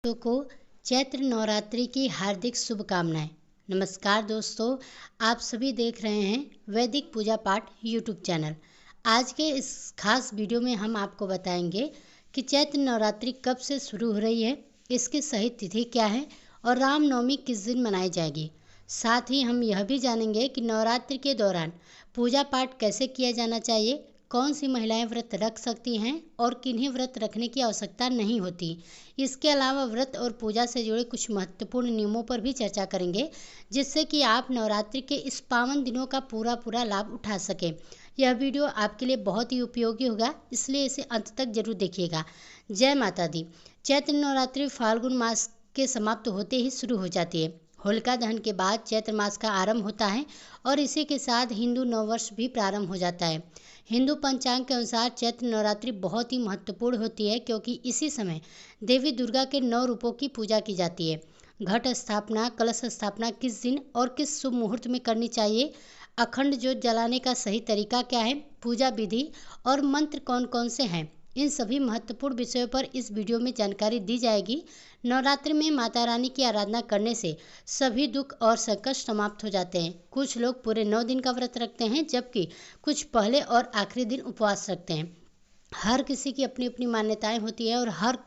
तो को चैत्र नवरात्रि की हार्दिक शुभकामनाएं। नमस्कार दोस्तों, आप सभी देख रहे हैं वैदिक पूजा पाठ यूट्यूब चैनल। आज के इस खास वीडियो में हम आपको बताएंगे कि चैत्र नवरात्रि कब से शुरू हो रही है, इसकी सही तिथि क्या है और रामनवमी किस दिन मनाई जाएगी। साथ ही हम यह भी जानेंगे कि नवरात्रि के दौरान पूजा पाठ कैसे किया जाना चाहिए, कौन सी महिलाएं व्रत रख सकती हैं और किन्हें व्रत रखने की आवश्यकता नहीं होती। इसके अलावा व्रत और पूजा से जुड़े कुछ महत्वपूर्ण नियमों पर भी चर्चा करेंगे, जिससे कि आप नवरात्रि के इस पावन दिनों का पूरा लाभ उठा सकें। यह वीडियो आपके लिए बहुत ही उपयोगी होगा, इसलिए इसे अंत तक जरूर देखिएगा। जय माता दी। चैत्र नवरात्रि फाल्गुन मास के समाप्त होते ही शुरू हो जाती है। होलिका दहन के बाद चैत्र मास का आरंभ होता है और इसी के साथ हिंदू नववर्ष भी प्रारंभ हो जाता है। हिंदू पंचांग के अनुसार चैत्र नवरात्रि बहुत ही महत्वपूर्ण होती है, क्योंकि इसी समय देवी दुर्गा के 9 रूपों की पूजा की जाती है। घट स्थापना, कलश स्थापना किस दिन और किस शुभ मुहूर्त में करनी चाहिए, अखंड ज्योत जलाने का सही तरीका क्या है, पूजा विधि और मंत्र कौन कौन से हैं, इन सभी महत्वपूर्ण विषयों पर इस वीडियो में जानकारी दी जाएगी। नवरात्रि में माता रानी की आराधना करने से सभी दुख और संकट समाप्त हो जाते हैं। कुछ लोग पूरे 9 दिन का व्रत रखते हैं, जबकि कुछ पहले और आखिरी दिन उपवास रखते हैं। हर किसी की अपनी अपनी मान्यताएं होती है और हर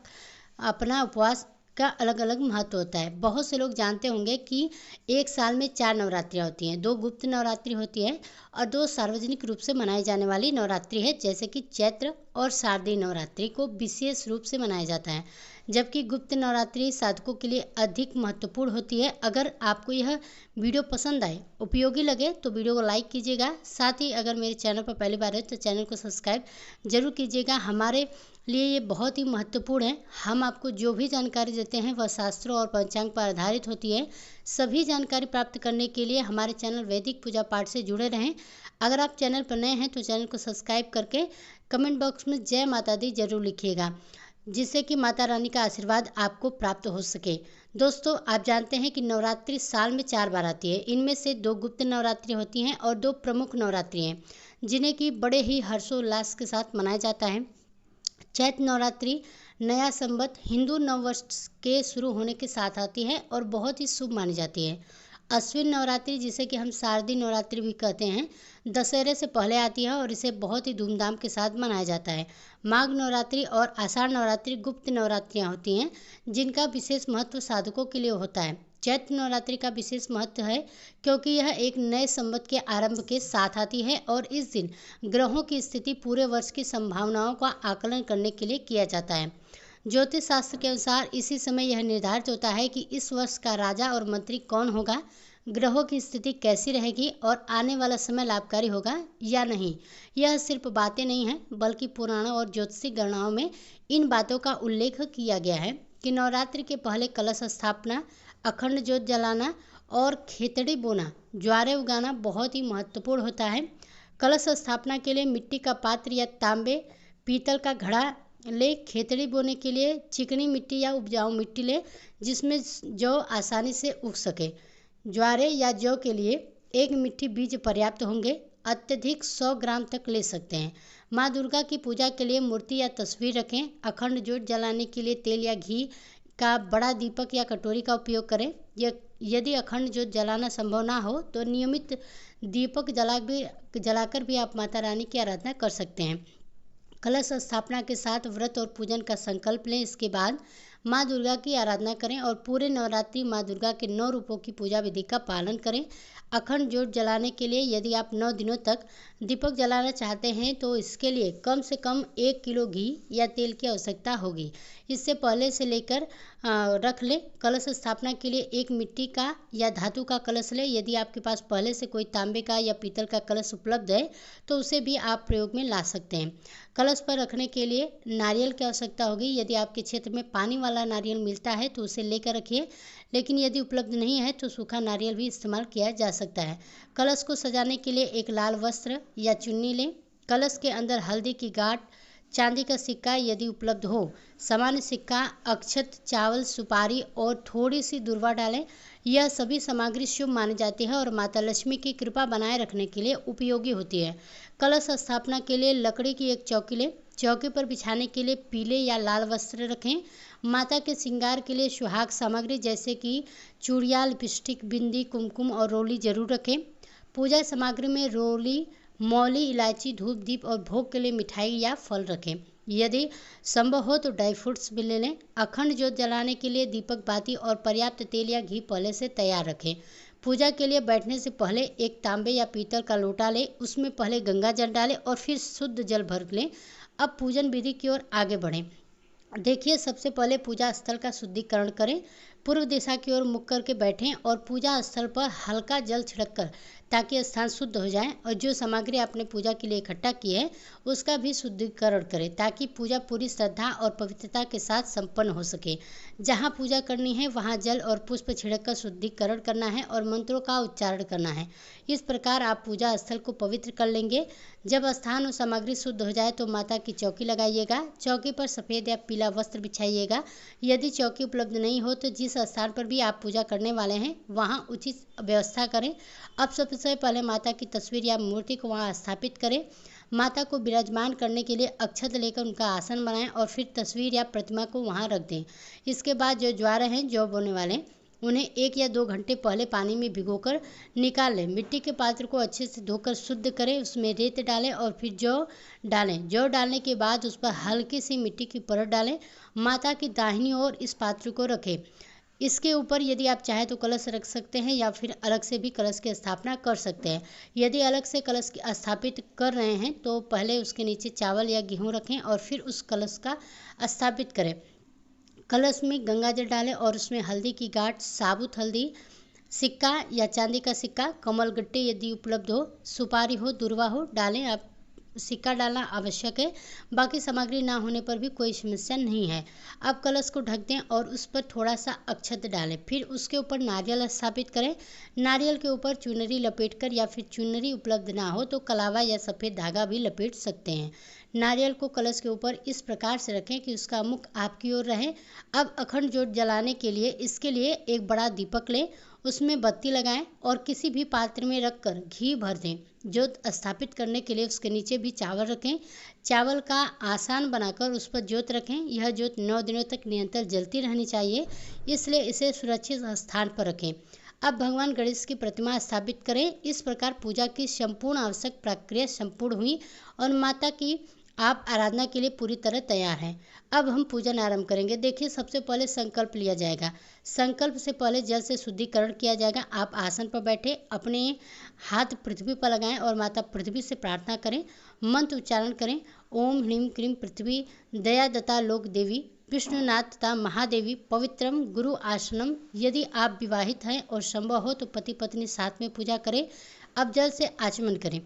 अपना उपवास का अलग अलग महत्व होता है। बहुत से लोग जानते होंगे कि एक साल में 4 नवरात्रियाँ होती हैं। 2 गुप्त नवरात्रि होती है और 2 सार्वजनिक रूप से मनाई जाने वाली नवरात्रि है, जैसे कि चैत्र और शारदीय नवरात्रि को विशेष रूप से मनाया जाता है, जबकि गुप्त नवरात्रि साधकों के लिए अधिक महत्वपूर्ण होती है। अगर आपको यह वीडियो पसंद आए, उपयोगी लगे तो वीडियो को लाइक कीजिएगा। साथ ही अगर मेरे चैनल पर पहली बार है तो चैनल को सब्सक्राइब जरूर कीजिएगा। हमारे लिए ये बहुत ही महत्वपूर्ण है। हम आपको जो भी जानकारी देते हैं वह शास्त्रों और पंचांग पर आधारित होती है। सभी जानकारी प्राप्त करने के लिए हमारे चैनल वैदिक पूजा पाठ से जुड़े रहें। अगर आप चैनल पर नए हैं तो चैनल को सब्सक्राइब करके कमेंट बॉक्स में जय माता दी जरूर लिखिएगा, जिससे कि माता रानी का आशीर्वाद आपको प्राप्त हो सके। दोस्तों, आप जानते हैं कि नवरात्रि साल में 4 बार आती है। इनमें से 2 गुप्त नवरात्रि होती हैं और 2 प्रमुख नवरात्रि हैं, जिन्हें कि बड़े ही हर्षोल्लास के साथ मनाया जाता है। चैत्र नवरात्रि नया संवत हिंदू नववर्ष के शुरू होने के साथ आती है और बहुत ही शुभ मानी जाती है। अश्विन नवरात्रि, जिसे कि हम शारदीय नवरात्रि भी कहते हैं, दशहरे से पहले आती है और इसे बहुत ही धूमधाम के साथ मनाया जाता है। माघ नवरात्रि और आषाढ़ नवरात्रि गुप्त नवरात्रियाँ होती हैं, जिनका विशेष महत्व साधकों के लिए होता है। चैत्र नवरात्रि का विशेष महत्व है क्योंकि यह एक नए संवत के आरंभ के साथ आती है और इस दिन ग्रहों की स्थिति पूरे वर्ष की संभावनाओं का आकलन करने के लिए किया जाता है। ज्योतिष शास्त्र के अनुसार इसी समय यह निर्धारित होता है कि इस वर्ष का राजा और मंत्री कौन होगा, ग्रहों की स्थिति कैसी रहेगी और आने वाला समय लाभकारी होगा या नहीं। यह सिर्फ बातें नहीं हैं, बल्कि पुराणों और ज्योतिषी गणनाओं में इन बातों का उल्लेख किया गया है कि नवरात्रि के पहले कलश स्थापना, अखंड ज्योत जलाना और खेतड़ी बोना, ज्वारे उगाना बहुत ही महत्वपूर्ण होता है। कलश स्थापना के लिए मिट्टी का पात्र या तांबे, पीतल का घड़ा ले। खेतड़ी बोने के लिए चिकनी मिट्टी या उपजाऊ मिट्टी ले, जिसमें जौ आसानी से उग सके। ज्वारे या जौ के लिए 1 मुट्ठी बीज पर्याप्त होंगे, अत्यधिक 100 ग्राम तक ले सकते हैं। माँ दुर्गा की पूजा के लिए मूर्ति या तस्वीर रखें। अखंड ज्योत जलाने के लिए तेल या घी का बड़ा दीपक या कटोरी का उपयोग करें। यदि अखंड ज्योत जलाना संभव ना हो तो नियमित दीपक जलाकर भी आप माता रानी की आराधना कर सकते हैं। कलश स्थापना के साथ व्रत और पूजन का संकल्प लें। इसके बाद माँ दुर्गा की आराधना करें और पूरे नवरात्रि माँ दुर्गा के 9 रूपों की पूजा विधि का पालन करें। अखंड ज्योत जलाने के लिए यदि आप 9 दिनों तक दीपक जलाना चाहते हैं तो इसके लिए कम से कम 1 किलो घी या तेल की आवश्यकता होगी। इससे पहले से लेकर रख लें। कलश स्थापना के लिए 1 मिट्टी का या धातु का कलश लें। यदि आपके पास पहले से कोई तांबे का या पीतल का कलश उपलब्ध है तो उसे भी आप प्रयोग में ला सकते हैं। कलश पर रखने के लिए नारियल की आवश्यकता होगी। यदि आपके क्षेत्र में पानी वाला नारियल मिलता है तो उसे लेकर रखिए, लेकिन यदि उपलब्ध नहीं है तो सूखा नारियल भी इस्तेमाल किया जा सकता है। कलश को सजाने के लिए एक लाल वस्त्र या चुन्नी लें। कलश के अंदर हल्दी की गांठ, चांदी का सिक्का यदि उपलब्ध हो, सामान्य सिक्का, अक्षत, चावल, सुपारी और थोड़ी सी दूर्वा डालें। यह सभी सामग्री शुभ मानी जाती है और माता लक्ष्मी की कृपा बनाए रखने के लिए उपयोगी होती है। कलश स्थापना के लिए लकड़ी की एक चौकी लें। चौकी पर बिछाने के लिए पीले या लाल वस्त्र रखें। माता के श्रृंगार के लिए सुहाग सामग्री जैसे कि चूड़िया, लिपस्टिक, बिंदी, कुमकुम और रोली जरूर रखें। पूजा सामग्री में रोली, मौली, इलायची, धूप, दीप और भोग के लिए मिठाई या फल रखें। यदि संभव हो तो ड्राई फ्रूट्स भी ले लें। अखंड ज्योत जलाने के लिए दीपक, बाती और पर्याप्त तेल या घी पहले से तैयार रखें। पूजा के लिए बैठने से पहले एक तांबे या पीतल का लोटा लें, उसमें पहले गंगा जल डालें और फिर शुद्ध जल भर लें। अब पूजन विधि की ओर आगे बढ़ें। देखिए, सबसे पहले पूजा स्थल का शुद्धिकरण करें। पूर्व दिशा की ओर मुख करके बैठें और पूजा स्थल पर हल्का जल छिड़ककर ताकि स्थान शुद्ध हो जाए, और जो सामग्री आपने पूजा के लिए इकट्ठा की है उसका भी शुद्धिकरण करें ताकि पूजा पूरी श्रद्धा और पवित्रता के साथ संपन्न हो सके। जहाँ पूजा करनी है वहाँ जल और पुष्प छिड़ककर शुद्धिकरण करना है और मंत्रों का उच्चारण करना है। इस प्रकार आप पूजा स्थल को पवित्र कर लेंगे। जब स्थान और सामग्री शुद्ध हो जाए तो माता की चौकी लगाइएगा। चौकी पर सफ़ेद या पीला वस्त्र बिछाइएगा। यदि चौकी उपलब्ध नहीं हो तो जिस स्थान पर भी आप पूजा करने वाले हैं वहाँ उचित व्यवस्था करें। अब सबसे पहले माता की तस्वीर या मूर्ति को वहाँ स्थापित करें। माता को विराजमान करने के लिए अक्षत लेकर उनका आसन बनाएं और फिर तस्वीर या प्रतिमा को वहाँ रख दें। इसके बाद जो ज्वार हैं, जौ बोने वाले, उन्हें 1 या 2 घंटे पहले पानी में भिगोकर निकाल लें। मिट्टी के पात्र को अच्छे से धोकर शुद्ध करें, उसमें रेत डालें और फिर जौ डालें। जौ डालने के बाद उस पर हल्की सी मिट्टी की परत डालें। माता की दाहिनी ओर इस पात्र को रखें। इसके ऊपर यदि आप चाहें तो कलश रख सकते हैं या फिर अलग से भी कलश की स्थापना कर सकते हैं। यदि अलग से कलश स्थापित कर रहे हैं तो पहले उसके नीचे चावल या गेहूँ रखें और फिर उस कलश का स्थापित करें। कलश में गंगा जल डालें और उसमें हल्दी की गांठ, साबुत हल्दी, सिक्का या चांदी का सिक्का, कमल गट्टे यदि उपलब्ध हो, सुपारी हो, दुर्वा हो, डालें। आप सिक्का डालना आवश्यक है, बाकी सामग्री ना होने पर भी कोई समस्या नहीं है। अब कलश को ढक दें और उस पर थोड़ा सा अक्षत डालें। फिर उसके ऊपर नारियल स्थापित करें। नारियल के ऊपर चुनरी लपेटकर या फिर चुनरी उपलब्ध ना हो तो कलावा या सफ़ेद धागा भी लपेट सकते हैं। नारियल को कलश के ऊपर इस प्रकार से रखें कि उसका मुख आपकी ओर रहे। अब अखंड ज्योत जलाने के लिए इसके लिए एक बड़ा दीपक लें, उसमें बत्ती लगाएं और किसी भी पात्र में रखकर घी भर दें। ज्योत स्थापित करने के लिए उसके नीचे भी चावल रखें। चावल का आसान बनाकर उस पर ज्योत रखें। यह ज्योत 9 दिनों तक निरंतर जलती रहनी चाहिए, इसलिए इसे सुरक्षित स्थान पर रखें। अब भगवान गणेश की प्रतिमा स्थापित करें। इस प्रकार पूजा की संपूर्ण आवश्यक प्रक्रिया संपूर्ण हुई और माता की आप आराधना के लिए पूरी तरह तैयार हैं। अब हम पूजन आरंभ करेंगे। देखिए, सबसे पहले संकल्प लिया जाएगा। संकल्प से पहले जल से शुद्धिकरण किया जाएगा। आप आसन पर बैठे अपने हाथ पृथ्वी पर लगाएं और माता पृथ्वी से प्रार्थना करें। मंत्र उच्चारण करें। ओम ह्रीं क्रीं पृथ्वी दयादत्ता लोक देवी विष्णुनाथ तथा महादेवी पवित्रम गुरु आसनम। यदि आप विवाहित हैं और संभव हो तो पति पत्नी साथ में पूजा करें। अब जल से आचमन करें।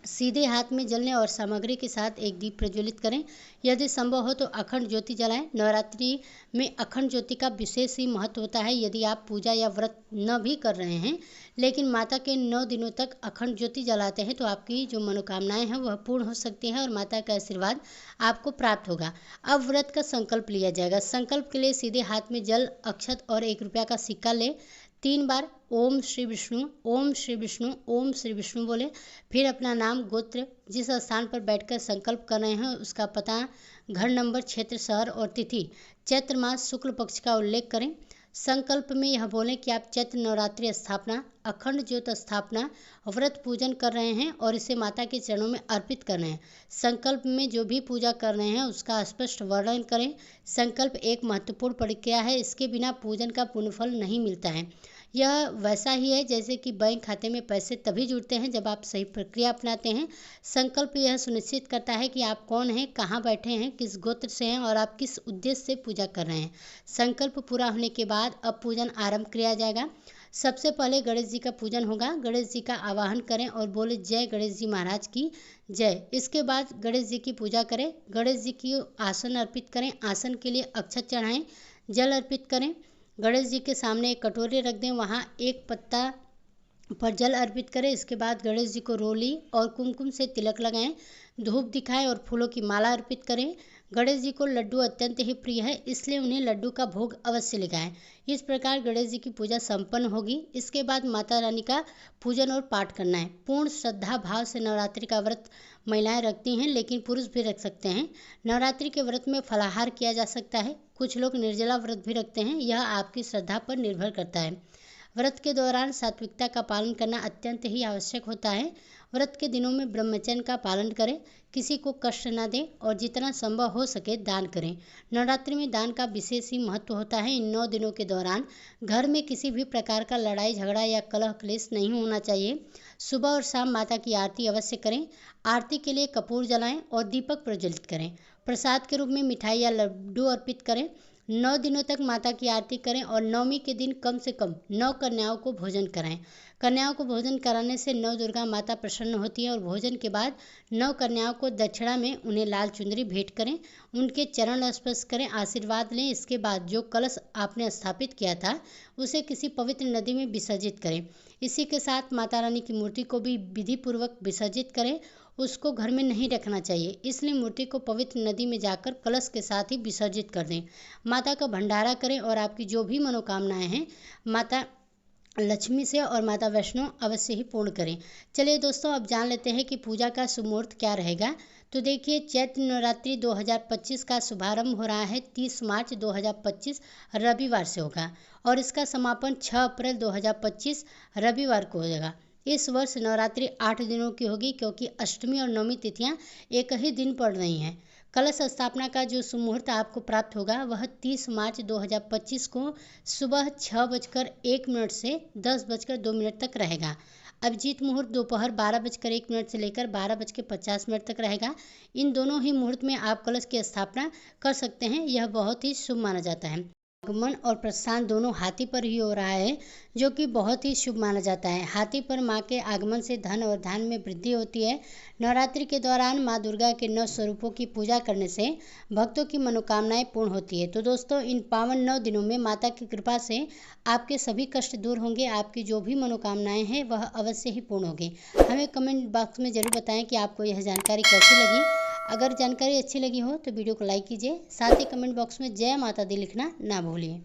सीधे हाथ में जलने और सामग्री के साथ एक दीप प्रज्वलित करें। यदि संभव हो तो अखंड ज्योति जलाएं। नवरात्रि में अखंड ज्योति का विशेष ही महत्व होता है। यदि आप पूजा या व्रत न भी कर रहे हैं लेकिन माता के 9 दिनों तक अखंड ज्योति जलाते हैं तो आपकी जो मनोकामनाएं हैं वह पूर्ण हो सकती हैं और माता का आशीर्वाद आपको प्राप्त होगा। अब व्रत का संकल्प लिया जाएगा। संकल्प के लिए सीधे हाथ में जल, अक्षत और 1 रुपया का सिक्का लें। 3 बार ओम श्री विष्णु, ओम श्री विष्णु, ओम श्री विष्णु बोले। फिर अपना नाम, गोत्र, जिस स्थान पर बैठकर संकल्प कर रहे हैं उसका पता, घर नंबर, क्षेत्र, शहर और तिथि, चैत्र मास शुक्ल पक्ष का उल्लेख करें। संकल्प में यह बोलें कि आप चैत्र नवरात्रि स्थापना, अखंड ज्योत स्थापना, व्रत पूजन कर रहे हैं और इसे माता के चरणों में अर्पित कर रहे हैं। संकल्प में जो भी पूजा कर रहे हैं उसका स्पष्ट वर्णन करें। संकल्प एक महत्वपूर्ण प्रक्रिया है, इसके बिना पूजन का पुण्यफल नहीं मिलता है। यह वैसा ही है जैसे कि बैंक खाते में पैसे तभी जुड़ते हैं जब आप सही प्रक्रिया अपनाते हैं। संकल्प यह सुनिश्चित करता है कि आप कौन हैं, कहाँ बैठे हैं, किस गोत्र से हैं और आप किस उद्देश्य से पूजा कर रहे हैं। संकल्प पूरा होने के बाद अब पूजन आरंभ किया जाएगा। सबसे पहले गणेश जी का पूजन होगा। गणेश जी का आवाहन करें और बोले जय गणेश जी महाराज की जय। इसके बाद गणेश जी की पूजा करें। गणेश जी की आसन अर्पित करें। आसन के लिए अक्षत चढ़ाएं, जल अर्पित करें। गणेश जी के सामने एक कटोरी रख दें, वहाँ 1 पत्ता पर जल अर्पित करें। इसके बाद गणेश जी को रोली और कुमकुम से तिलक लगाएं, धूप दिखाएं और फूलों की माला अर्पित करें। गणेश जी को लड्डू अत्यंत ही प्रिय है, इसलिए उन्हें लड्डू का भोग अवश्य लगाएं। इस प्रकार गणेश जी की पूजा संपन्न होगी। इसके बाद माता रानी का पूजन और पाठ करना है। पूर्ण श्रद्धा भाव से नवरात्रि का व्रत महिलाएं रखती हैं, लेकिन पुरुष भी रख सकते हैं। नवरात्रि के व्रत में फलाहार किया जा सकता है। कुछ लोग निर्जला व्रत भी रखते हैं, यह आपकी श्रद्धा पर निर्भर करता है। व्रत के दौरान सात्विकता का पालन करना अत्यंत ही आवश्यक होता है। व्रत के दिनों में ब्रह्मचर्य का पालन करें, किसी को कष्ट न दें और जितना संभव हो सके दान करें। नवरात्रि में दान का विशेष ही महत्व होता है। इन 9 दिनों के दौरान घर में किसी भी प्रकार का लड़ाई झगड़ा या कलह क्लेश नहीं होना चाहिए। सुबह और शाम माता की आरती अवश्य करें। आरती के लिए कपूर जलाएं और दीपक प्रज्वलित करें। प्रसाद के रूप में मिठाई या लड्डू अर्पित करें। 9 दिनों तक माता की आरती करें और नवमी के दिन कम से कम 9 कन्याओं को भोजन कराएं। कन्याओं को भोजन कराने से नव दुर्गा माता प्रसन्न होती है और भोजन के बाद 9 कन्याओं को दक्षिणा में उन्हें लाल चुंदरी भेंट करें, उनके चरण स्पर्श करें, आशीर्वाद लें। इसके बाद जो कलश आपने स्थापित किया था उसे किसी पवित्र नदी में विसर्जित करें। इसी के साथ माता रानी की मूर्ति को भी विधि पूर्वक विसर्जित करें। उसको घर में नहीं रखना चाहिए, इसलिए मूर्ति को पवित्र नदी में जाकर कलश के साथ ही विसर्जित कर दें। माता का भंडारा करें और आपकी जो भी मनोकामनाएं हैं माता लक्ष्मी से और माता वैष्णो अवश्य ही पूर्ण करें। चलिए दोस्तों, अब जान लेते हैं कि पूजा का शुभ मुहूर्त क्या रहेगा। तो देखिए, चैत्र नवरात्रि 2025 का शुभारंभ हो रहा है 30 मार्च 2025 रविवार से होगा और इसका समापन 6 अप्रैल 2025 रविवार को हो जाएगा। इस वर्ष नवरात्रि 8 दिनों की होगी, क्योंकि अष्टमी और नवमी तिथियां एक ही दिन पड़ रही हैं। कलश स्थापना का जो शुभ मुहूर्त आपको प्राप्त होगा वह 30 मार्च 2025 को सुबह 6:01 से 10:02 तक रहेगा। अभिजीत मुहूर्त दोपहर 12:01 से लेकर 12:50 तक रहेगा। इन दोनों ही मुहूर्त में आप कलश की स्थापना कर सकते हैं। यह बहुत ही शुभ माना जाता है। आगमन और प्रस्थान दोनों हाथी पर ही हो रहा है, जो कि बहुत ही शुभ माना जाता है। हाथी पर मां के आगमन से धन और धान्य में वृद्धि होती है। नवरात्रि के दौरान मां दुर्गा के 9 स्वरूपों की पूजा करने से भक्तों की मनोकामनाएं पूर्ण होती है। तो दोस्तों, इन पावन 9 दिनों में माता की कृपा से आपके सभी कष्ट दूर होंगे। आपकी जो भी मनोकामनाएं हैं वह अवश्य ही पूर्ण होगी। हमें कमेंट बॉक्स में जरूर बताएं कि आपको यह जानकारी कैसी लगी। अगर जानकारी अच्छी लगी हो तो वीडियो को लाइक कीजिए, साथ ही कमेंट बॉक्स में जय माता दी लिखना ना भूलिए।